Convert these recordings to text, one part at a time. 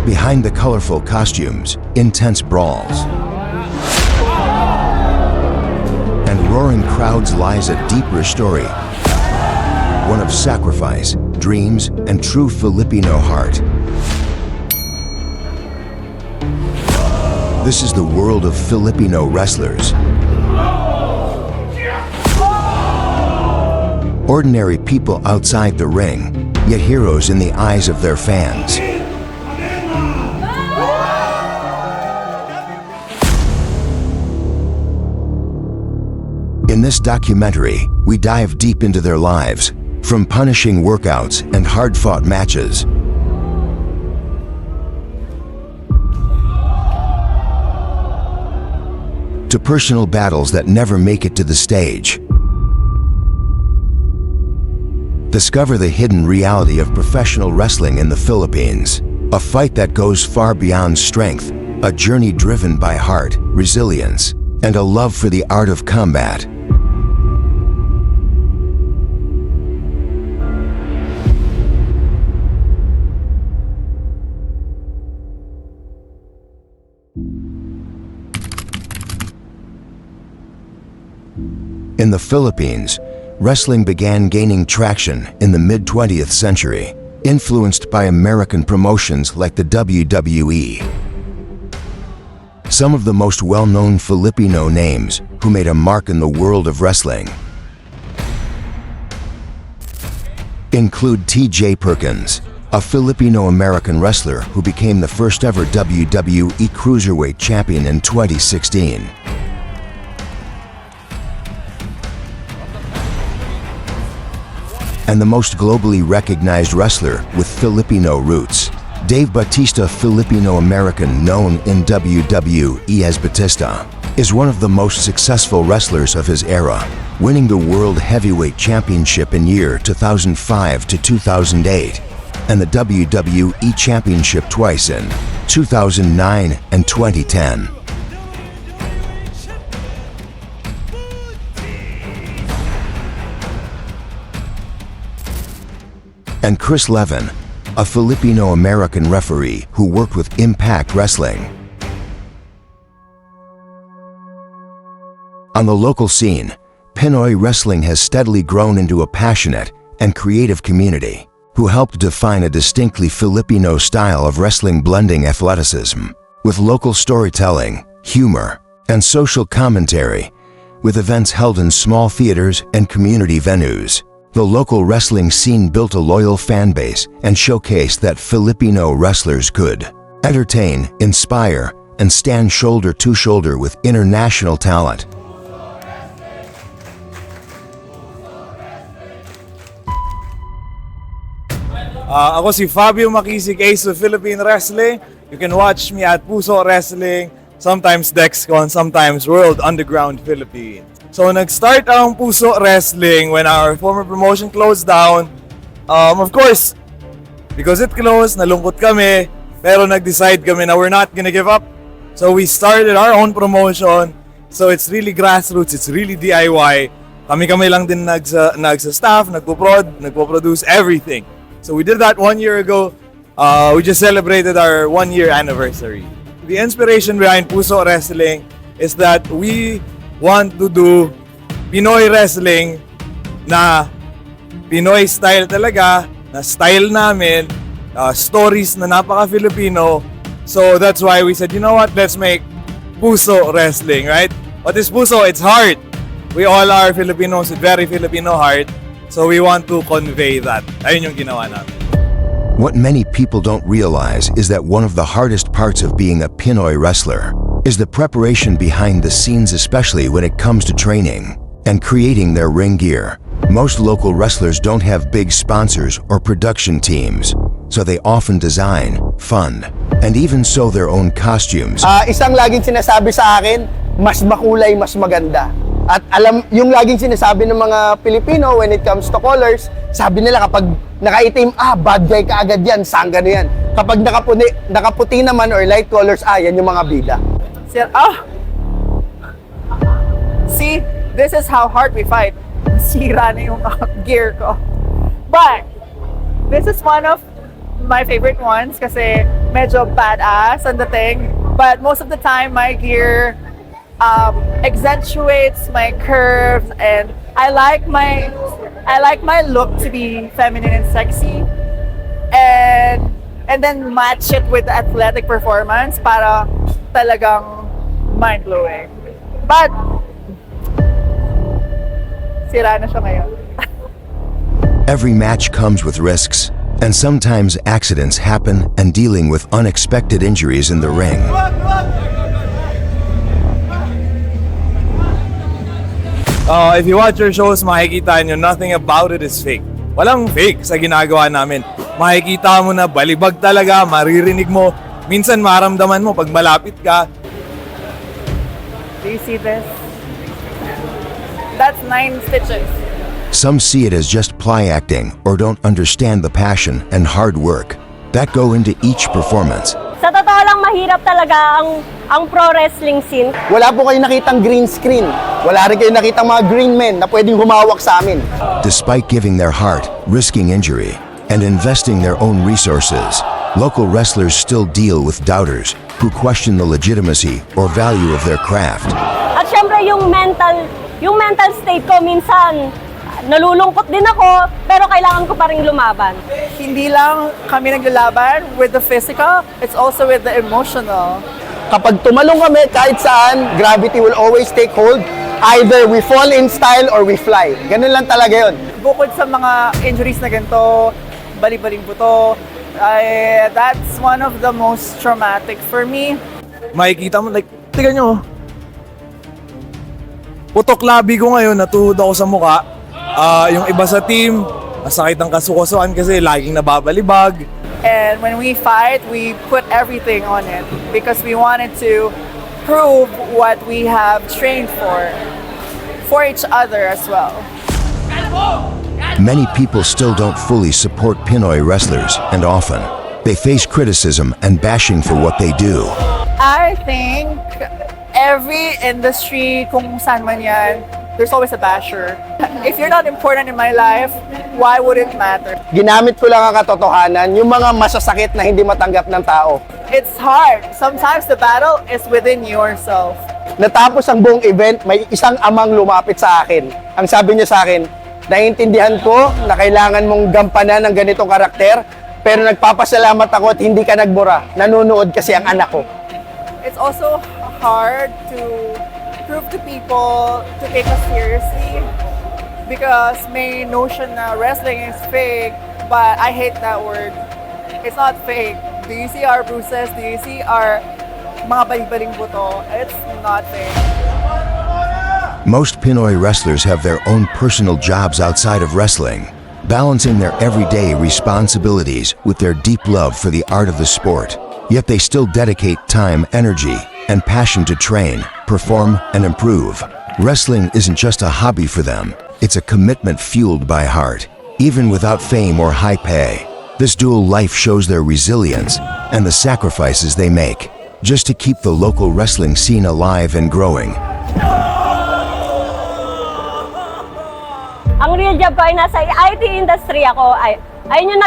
Behind the colorful costumes, intense brawls, and roaring crowds lies a deeper story. One of sacrifice, dreams, and true Filipino heart. This is the world of Filipino wrestlers. Ordinary people outside the ring, yet heroes in the eyes of their fans. In this documentary, we dive deep into their lives, from punishing workouts and hard-fought matches to personal battles that never make it to the stage. Discover the hidden reality of professional wrestling in the Philippines, a fight that goes far beyond strength, a journey driven by heart, resilience, and a love for the art of combat. In the Philippines, wrestling began gaining traction in the mid-20th century, influenced by American promotions like the WWE. Some of the most well-known Filipino names who made a mark in the world of wrestling include T.J. Perkins, a Filipino-American wrestler who became the first ever WWE Cruiserweight Champion in 2016. And the most globally recognized wrestler with Filipino roots, Dave Bautista, Filipino-American known in WWE as Batista, is one of the most successful wrestlers of his era, winning the World Heavyweight Championship in year 2005 to 2008, and the WWE Championship twice in 2009 and 2010. And Chris Levin, a Filipino-American referee who worked with Impact Wrestling. On the local scene, Pinoy wrestling has steadily grown into a passionate and creative community who helped define a distinctly Filipino style of wrestling, blending athleticism with local storytelling, humor, and social commentary, with events held in small theaters and community venues. The local wrestling scene built a loyal fan base and showcased that Filipino wrestlers could entertain, inspire, and stand shoulder to shoulder with international talent. Ako si Fabio Makisig, Ace of Philippine Wrestling. You can watch me at Puso Wrestling, sometimes Dexcon, sometimes World Underground Philippines. So nag-start ang Puso Wrestling when our former promotion closed down. Of course, because it closed, nalungkot kami, pero nag-decide kami na we're not gonna give up. So we started our own promotion. So it's really grassroots, it's really DIY. Kami-kami lang din nagsa-staff, nagpo-produce everything. So we did that 1 year ago. We just celebrated our 1-year anniversary. The inspiration behind Puso Wrestling is that we want to do Pinoy wrestling na Pinoy style talaga, na style namin, stories na napaka-Filipino. So that's why we said, you know what, let's make Puso Wrestling, right? What is Puso? It's heart. We all are Filipinos with very Filipino heart. So we want to convey that. Ayun yung ginawa namin. What many people don't realize is that one of the hardest parts of being a Pinoy wrestler is the preparation behind the scenes, especially when it comes to training and creating their ring gear. Most local wrestlers don't have big sponsors or production teams, so they often design, fund, and even sew their own costumes. Isang laging sinasabi sa akin, mas makulay, mas maganda. At alam, yung laging sinasabi ng mga Pilipino when it comes to colors, sabi nila kapag nakaitim, bad guy ka agad yan, sangga na yan. Kapag nakaputi naman or light colors, yan yung mga bida. See, this is how hard we fight. Sira na yung gear ko. But this is one of my favorite ones kasi medyo badass ang dating. But most of the time, my gear accentuates my curves, and I like my look to be feminine and sexy, and then match it with the athletic performance para talagang mind-blowing. But sira na siya ngayon. Every match comes with risks, and sometimes accidents happen and dealing with unexpected injuries in the ring. If you watch your shows, makikita nyo nothing about it is fake. Walang fake sa ginagawa namin. Makikita mo na balibag talaga, maririnig mo. Minsan maramdaman mo pag malapit ka. Do you see this? That's 9 stitches. Some see it as just play acting or don't understand the passion and hard work that go into each performance. Sa totoo lang, mahirap talaga ang pro wrestling scene. Wala po kayo nakitang green screen. Wala rin kayo nakitang mga green men na pwedeng humawak sa amin. Despite giving their heart, risking injury, and investing their own resources, local wrestlers still deal with doubters who question the legitimacy or value of their craft. At syempre yung mental state ko minsan, nalulungkot din ako, pero kailangan ko pa rin lumaban. Hindi lang kami naglalaban with the physical, it's also with the emotional. Kapag tumalong kami kahit saan, gravity will always take hold. Either we fall in style or we fly. Ganun lang talaga yun. Bukod sa mga injuries na ganito, bali-baling buto, that's one of the most traumatic for me. Makikita mo, like, tignan nyo. Putok labi ko ngayon, natuhod ako sa muka. Yung iba sa team, masakit ang kasukasuan kasi laging nababalibag. And when we fight, we put everything on it because we wanted to prove what we have trained for each other as well. Many people still don't fully support Pinoy wrestlers, and often they face criticism and bashing for what they do. I think every industry, kung saan man yan, there's always a basher. If you're not important in my life, why would it matter? Ginamit ko lang ang katotohanan, yung mga masasakit na hindi matanggap ng tao. It's hard. Sometimes the battle is within yourself. Natapos ang buong event, may isang amang lumapit sa akin. Ang sabi niya sa akin, naiintindihan ko na kailangan mong gampanan ng ganitong karakter, pero nagpapasalamat ako at hindi ka nagbura. Nanonood kasi ang anak ko. It's also hard to prove to people to take us seriously because may notion na wrestling is fake, but I hate that word. It's not fake. Do you see our bruises? Do you see our mga balik-baling buto? It's not fake. Most Pinoy wrestlers have their own personal jobs outside of wrestling, balancing their everyday responsibilities with their deep love for the art of the sport. Yet they still dedicate time, energy, and passion to train, perform, and improve. Wrestling isn't just a hobby for them, it's a commitment fueled by heart. Even without fame or high pay, this dual life shows their resilience and the sacrifices they make just to keep the local wrestling scene alive and growing. Ang real job ko ay nasa IT industry ako. Ayun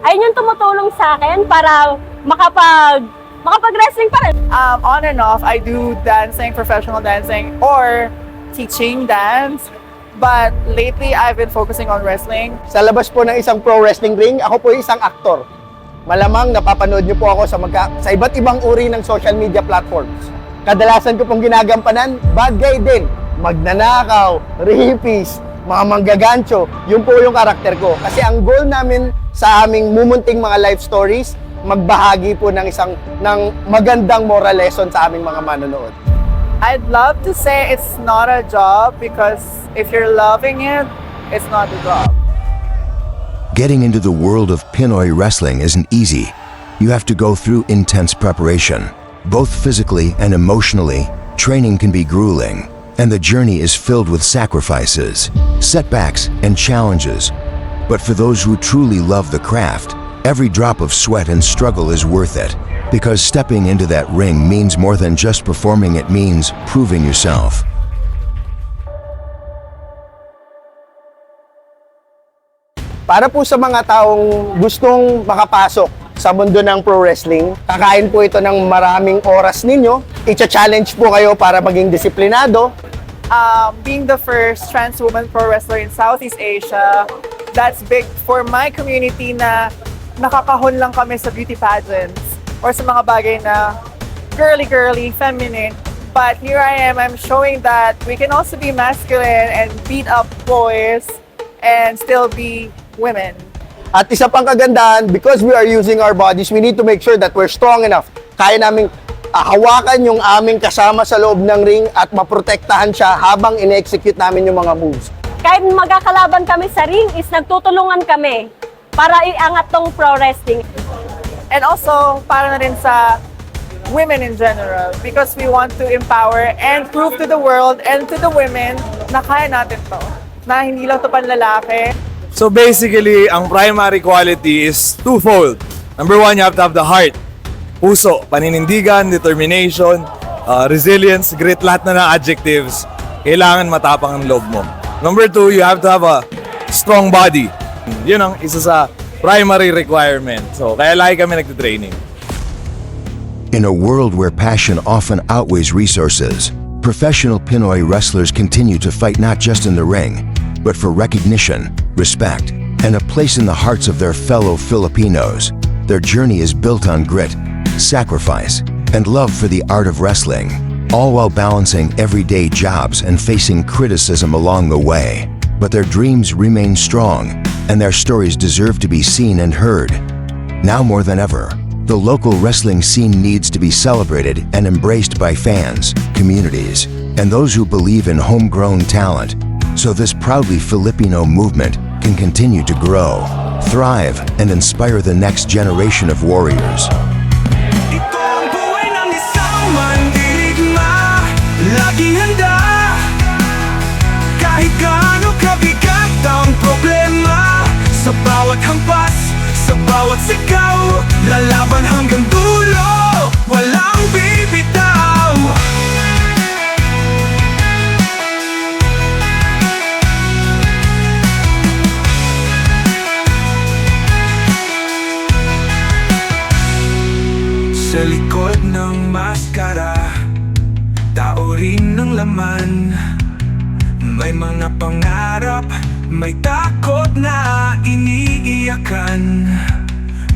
yung tumutulong sa akin para makapag-wrestling pa rin. On and off, I do dancing, professional dancing, or teaching dance. But lately, I've been focusing on wrestling. Sa labas po ng isang pro wrestling ring, ako po isang aktor. Malamang napapanood niyo po ako sa iba't ibang uri ng social media platforms. Kadalasan ko pong ginagampanan, bad guy din. Magnanakaw, rapist, mga manggagancho, yun po yung karakter ko. Kasi ang goal namin sa aming mumunting mga life stories, magbahagi po ng magandang moral lesson sa aming mga manonood. I'd love to say it's not a job because if you're loving it, it's not a job. Getting into the world of Pinoy wrestling isn't easy. You have to go through intense preparation. Both physically and emotionally, training can be grueling, and the journey is filled with sacrifices, setbacks, and challenges. But for those who truly love the craft, every drop of sweat and struggle is worth it, because stepping into that ring means more than just performing, it means proving yourself. Para po sa mga taong gustong makapasok sa mundo ng pro wrestling, kakain po ito ng maraming oras ninyo. Icha-challenge po kayo para maging disiplinado. Being the first trans woman pro wrestler in Southeast Asia, that's big for my community na nakakahon lang kami sa beauty pageants or sa mga bagay na girly, feminine. But here I am, I'm showing that we can also be masculine and beat up boys and still be women. At isa pang kagandahan, because we are using our bodies, we need to make sure that we're strong enough. Kaya naming hawakan yung aming kasama sa loob ng ring at maprotektahan siya habang ine-execute namin yung mga moves. Kahit magkakalaban kami sa ring, is nagtutulungan kami para iangat tong pro wrestling. And also, para na rin sa women in general, because we want to empower and prove to the world and to the women na kaya natin to. Na hindi lang to panlalaki. So basically, ang primary quality is twofold. Number one, you have to have the heart. Puso, paninindigan, determination, resilience, grit, lahat na ng adjectives. Kailangan matapang ang loob mo. Number two, you have to have a strong body. Yun ang isa sa primary requirement. So kaya lagi kami nagtitraining. In a world where passion often outweighs resources, professional Pinoy wrestlers continue to fight not just in the ring, but for recognition, respect, and a place in the hearts of their fellow Filipinos. Their journey is built on grit, sacrifice, and love for the art of wrestling, all while balancing everyday jobs and facing criticism along the way. But their dreams remain strong, and their stories deserve to be seen and heard. Now more than ever, the local wrestling scene needs to be celebrated and embraced by fans, communities, and those who believe in homegrown talent, so this proudly Filipino movement can continue to grow, thrive, and inspire the next generation of warriors. Ito ang buhay ng isang mandirigma, laging handa. Kahit gaano kabigat ang problema, sa bawat hampas, sa bawat sigaw, lalaban hanggang dulo, walang bibitaw. Sa likod ng maskara, tao rin ng laman. May mga pangarap, may takot na iniiyakan.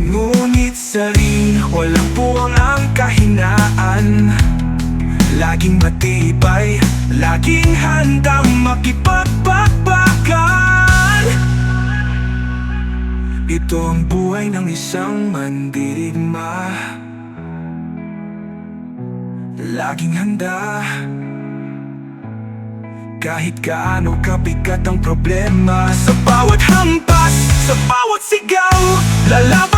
Ngunit sa ring, walang puwang ang kahinaan. Laging matibay, laging handang makipagpakbakan. Ito ang buhay ng isang mandirigma, laging handa. Kahit gaano kabigat ang problema, sa bawat hampas, sa bawat sigaw, lalaban